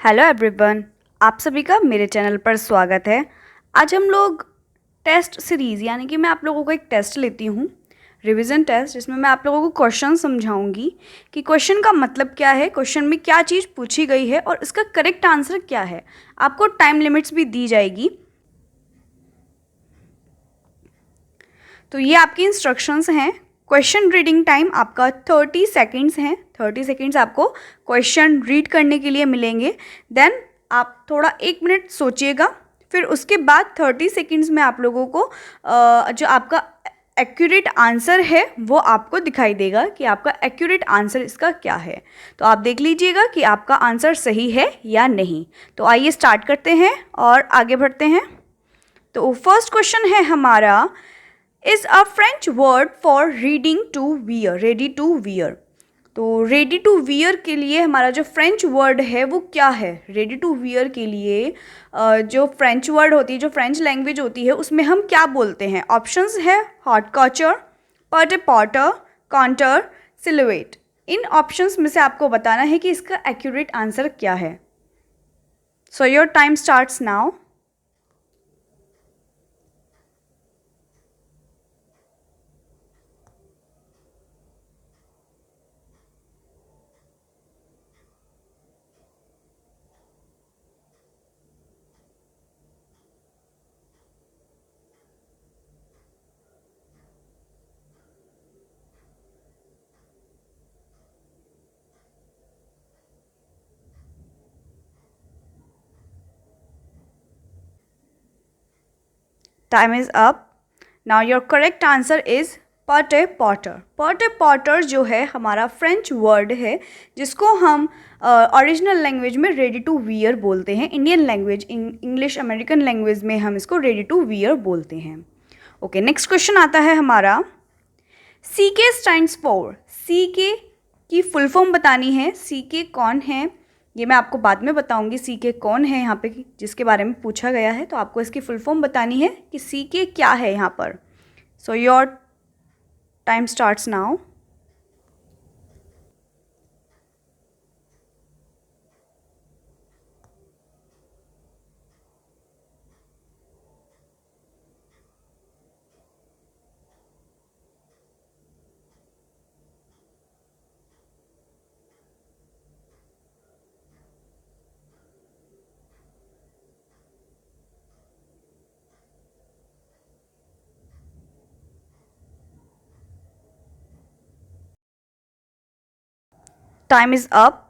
Hello everyone, आप सभी का मेरे चैनल पर स्वागत है। आज हम लोग टेस्ट सीरीज़ यानी कि मैं आप लोगों को एक टेस्ट लेती हूँ, रिवीजन टेस्ट, जिसमें मैं आप लोगों को क्वेश्चन समझाऊंगी कि क्वेश्चन का मतलब क्या है, क्वेश्चन में क्या चीज़ पूछी गई है और इसका करेक्ट आंसर क्या है। आपको टाइम लिमिट्स भी दी जाएगी। तो ये आपकी इंस्ट्रक्शंस हैं। क्वेश्चन रीडिंग टाइम आपका 30 सेकेंड्स हैं। 30 सेकेंड्स आपको क्वेश्चन रीड करने के लिए मिलेंगे। देन आप थोड़ा 1 मिनट सोचिएगा, फिर उसके बाद 30 सेकेंड्स में आप लोगों को जो आपका एक्यूरेट आंसर है वो आपको दिखाई देगा कि आपका एक्यूरेट आंसर इसका क्या है। तो आप देख लीजिएगा कि आपका आंसर सही है या नहीं। तो आइए स्टार्ट करते हैं और आगे बढ़ते हैं। तो फर्स्ट क्वेश्चन है हमारा, is a French word for reading to wear, ready to wear. तो रेडी टू वियर के लिए हमारा जो फ्रेंच वर्ड है वो क्या है। रेडी टू वियर के लिए जो फ्रेंच वर्ड होती है, जो फ्रेंच लैंग्वेज होती है, उसमें हम क्या बोलते हैं। ऑप्शंस है haute couture, pret a porter, counter, silhouette. इन ऑप्शंस में से आपको बताना है कि इसका एक्यूरेट आंसर क्या है। So your time starts now. Time is up. Now your correct answer is pret a porter. Pret a porter जो है हमारा फ्रेंच वर्ड है, जिसको हम ओरिजिनल लैंग्वेज में रेडी टू वियर बोलते हैं। Indian language, English American language में हम इसको रेडी टू वियर बोलते हैं। ओके, नेक्स्ट क्वेश्चन आता है हमारा, सी के स्टैंड्स फॉर। सी के की फुल फॉर्म बतानी है। सी के कौन है ये मैं आपको बाद में बताऊंगी। सी के कौन है यहाँ पे जिसके बारे में पूछा गया है, तो आपको इसकी फुल फॉर्म बतानी है कि सी के क्या है यहाँ पर। So your time starts now. Time is up.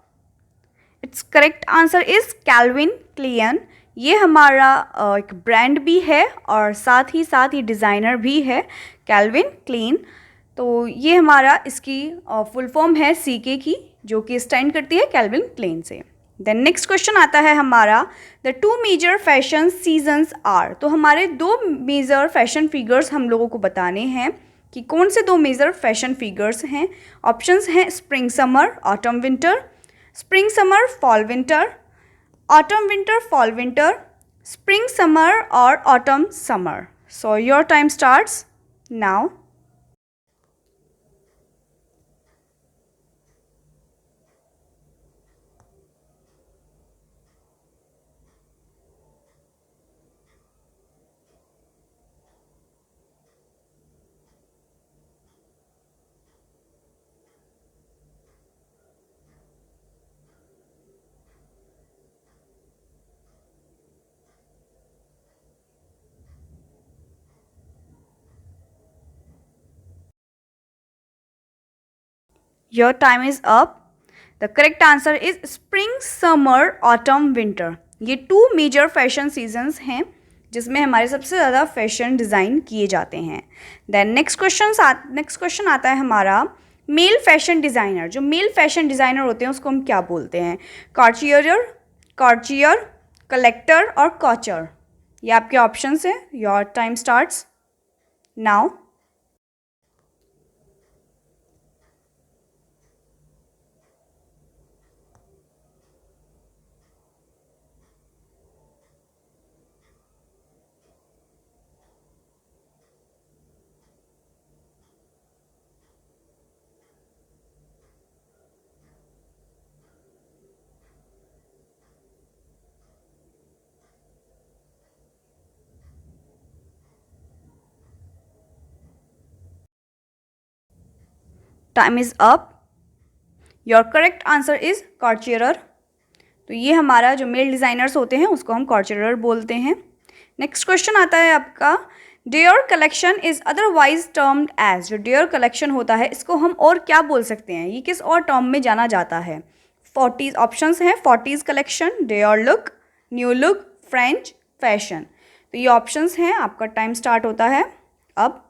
It's correct answer is Calvin Klein. ये हमारा एक ब्रांड भी है और साथ ही ये डिज़ाइनर भी है, कैल्विन क्लेन। तो ये हमारा इसकी फुल फॉर्म है सीके की, जो कि स्टैंड करती है कैल्विन क्लेन से। देन नेक्स्ट क्वेश्चन आता है हमारा, the two major fashion seasons are. तो हमारे दो मेजर फैशन फिगर्स हम लोगों को बताने हैं कि कौन से दो मेजर फैशन फिगर्स हैं। ऑप्शंस हैं spring summer, autumn winter, spring summer fall winter, autumn winter fall winter, spring summer और autumn summer. So your time starts now. Your time is up. The correct answer is spring summer autumn winter. ये two major fashion seasons हैं जिसमें हमारे सबसे ज़्यादा fashion design किए जाते हैं। देन नेक्स्ट क्वेश्चन आता है हमारा, मेल फैशन डिज़ाइनर। जो मेल फैशन डिज़ाइनर होते हैं उसको हम क्या बोलते हैं। कॉर्चियर, कॉर्चियर, कलेक्टर और कॉचर। ये आपके ऑप्शंस हैं। Your time starts now. Time is up. Your correct answer is couturier. तो ये हमारा जो मेल डिज़ाइनर्स होते हैं उसको हम कॉर्चेरर बोलते हैं। नेक्स्ट क्वेश्चन आता है आपका, dare collection is otherwise termed as. जो डेयर कलेक्शन होता है इसको हम और क्या बोल सकते हैं, ये किस और टर्म में जाना जाता है? 40 ऑप्शंस हैं, 40s collection, dare look, new look, French, fashion. तो ये ऑप्शंस हैं, आपका टाइम स्टार्ट होता है अब।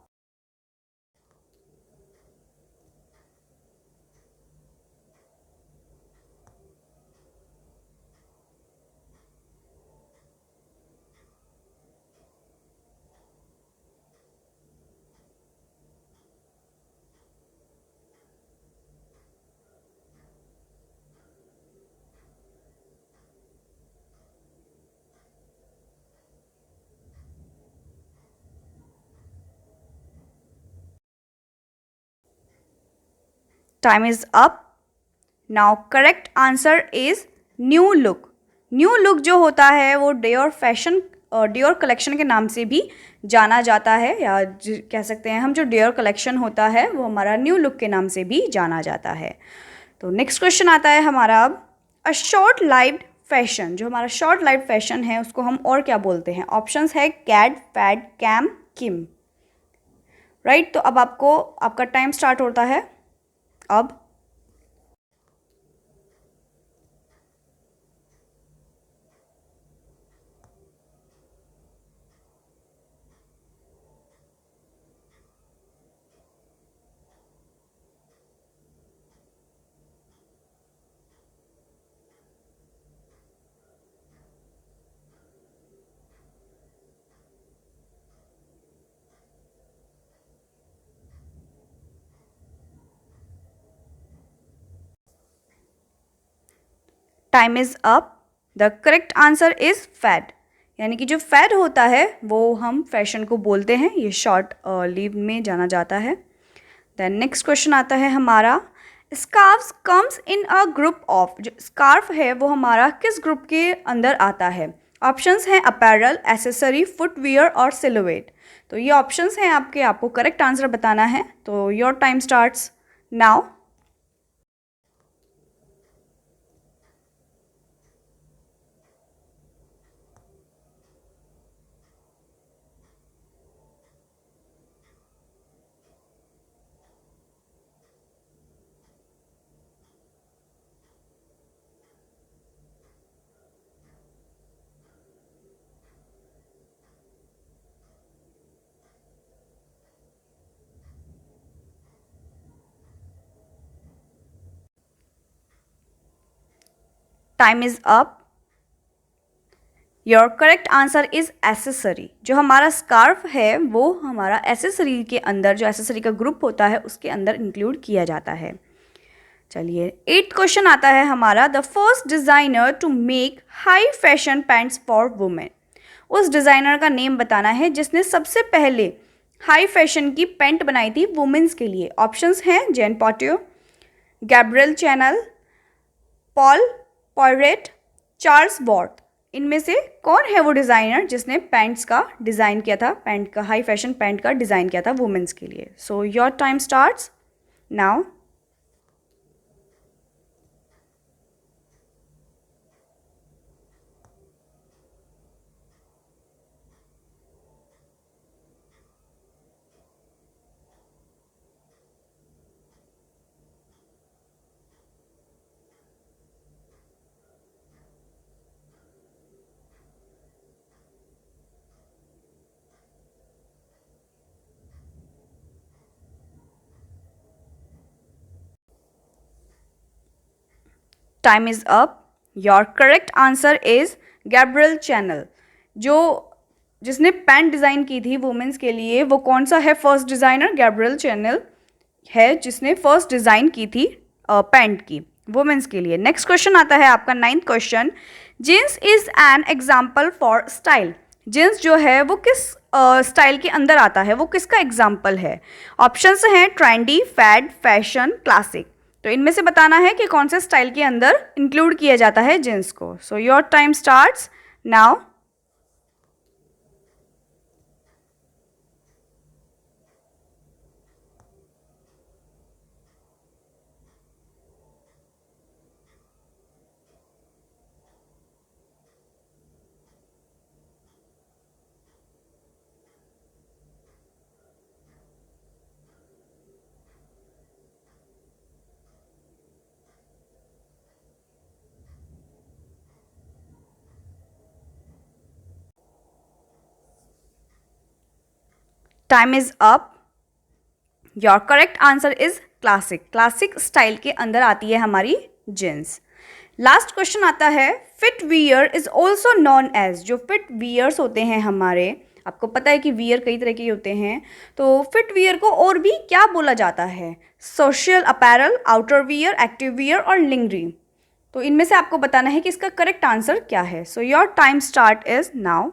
Time is up. Now correct answer is new look. New look जो होता है वो डियोर फैशन, डियोर कलेक्शन के नाम से भी जाना जाता है, या कह सकते हैं हम जो डियोर कलेक्शन होता है वो हमारा न्यू लुक के नाम से भी जाना जाता है। तो नेक्स्ट क्वेश्चन आता है हमारा अब, अ शॉर्ट लाइव्ड फैशन। जो हमारा शॉर्ट लाइव्ड फैशन है उसको हम और क्या बोलते हैं? ऑप्शंस है cad, fad, cam, kim. Right, तो अब आपको आपका टाइम स्टार्ट होता है अब। Time is up. The correct answer is fad. यानी कि जो फैड होता है वो हम फैशन को बोलते हैं, ये शॉर्ट लीव में जाना जाता है। देन नेक्स्ट क्वेश्चन आता है हमारा, scarfs comes in a group of. जो स्कार्फ है वो हमारा किस ग्रुप के अंदर आता है? ऑप्शंस हैं अपैरल, एसेसरी, फुटवियर और सिलुएट। तो ये ऑप्शंस हैं आपके, आपको करेक्ट आंसर बताना है। तो your time starts now. Time is up. Your correct answer is accessory. जो हमारा स्कार्फ है वो हमारा एसेसरी के अंदर, जो एसेसरी का ग्रुप होता है उसके अंदर इंक्लूड किया जाता है। चलिए 8th क्वेश्चन आता है हमारा, the first designer to make high fashion pants for women. उस डिज़ाइनर का नेम बताना है जिसने सबसे पहले हाई फैशन की पैंट बनाई थी वुमेन्स के लिए। ऑप्शंस हैं Jean Patou, Gabrielle Chanel, Paul Poiret, Charles Worth. इनमें से कौन है वो डिज़ाइनर जिसने पैंट्स का डिज़ाइन किया था, पैंट का, हाई फैशन पैंट का डिज़ाइन किया था वुमेन्स के लिए? सो your time starts now. Time is up. Your correct answer is Gabriel channel. जो जिसने पैंट डिज़ाइन की थी वुमेन्स के लिए, वो कौन सा है फर्स्ट डिज़ाइनर? गैब्रियल चैनल है जिसने फर्स्ट डिज़ाइन की थी पैंट की वुमेन्स के लिए। नेक्स्ट क्वेश्चन आता है आपका 9th question, jeans is an example for style. Jeans जो है वो किस स्टाइल के अंदर आता है, वो किसका एग्जाम्पल है? ऑप्शंस हैं ट्रेंडी, फैड, फैशन, क्लासिक। तो इनमें से बताना है कि कौन से स्टाइल के अंदर इंक्लूड किया जाता है जीन्स को। सो your time starts now. Time is up. Your correct answer is classic. Classic style के अंदर आती है हमारी जींस। लास्ट क्वेश्चन आता है, fit wear is also known as. जो फिट वियर्स होते हैं हमारे, आपको पता है कि वियर कई तरह के होते हैं, तो फिट वियर को और भी क्या बोला जाता है? Social apparel, outer wear, active wear और लिंगरी। तो इनमें से आपको बताना है कि इसका करेक्ट आंसर क्या है। So your time start is now.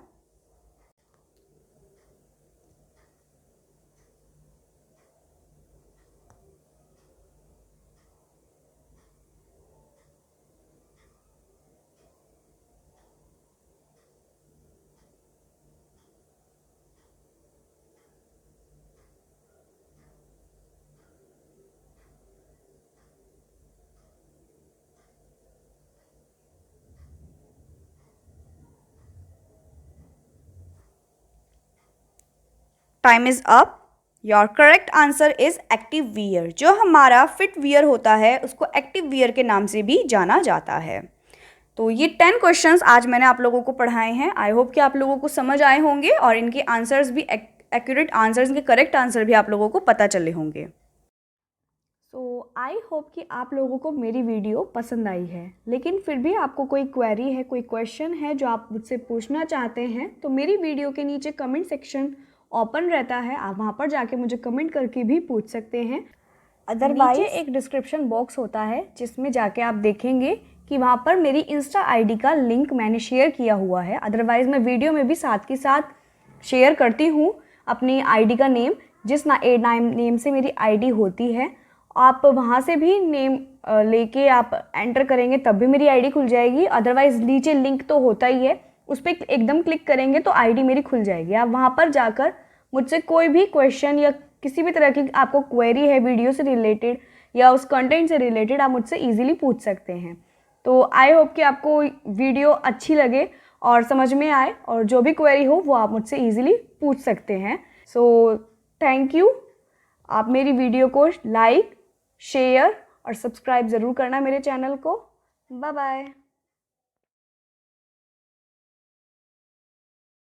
Time is up. Your correct answer is active wear. जो हमारा फिट वियर होता है उसको एक्टिव वियर के नाम से भी जाना जाता है। तो ये 10 क्वेश्चंस आज मैंने आप लोगों को पढ़ाए हैं। आई होप कि आप लोगों को समझ आए होंगे और इनके आंसर्स भी एक्यूरेट आंसर्स, इनके करेक्ट आंसर भी आप लोगों को पता चले होंगे। सो आई होप कि आप लोगों को मेरी वीडियो पसंद आई है, लेकिन फिर भी आपको कोई क्वेरी है, कोई क्वेश्चन है जो आप मुझसे पूछना चाहते हैं, तो मेरी वीडियो के नीचे कमेंट सेक्शन ओपन रहता है, आप वहाँ पर जाके मुझे कमेंट करके भी पूछ सकते हैं। अदरवाइज एक डिस्क्रिप्शन बॉक्स होता है जिसमें जाके आप देखेंगे कि वहाँ पर मेरी इंस्टा आईडी का लिंक मैंने शेयर किया हुआ है। अदरवाइज़ मैं वीडियो में भी साथ के साथ शेयर करती हूँ अपनी आईडी का नेम, जिस नेम से मेरी आईडी होती है। आप वहाँ से भी नेम लेके आप एंटर करेंगे तब भी मेरी आईडी खुल जाएगी। अदरवाइज़ नीचे लिंक तो होता ही है, उस पर एकदम क्लिक करेंगे तो आईडी मेरी खुल जाएगी। आप वहाँ पर जाकर मुझसे कोई भी क्वेश्चन या किसी भी तरह की आपको क्वेरी है वीडियो से रिलेटेड या उस कंटेंट से रिलेटेड, आप मुझसे ईजिली पूछ सकते हैं। तो आई होप कि आपको वीडियो अच्छी लगे और समझ में आए, और जो भी क्वेरी हो वो आप मुझसे ईजिली पूछ सकते हैं। So thank you. आप मेरी वीडियो को लाइक, शेयर और सब्सक्राइब ज़रूर करना मेरे चैनल को। Bye bye.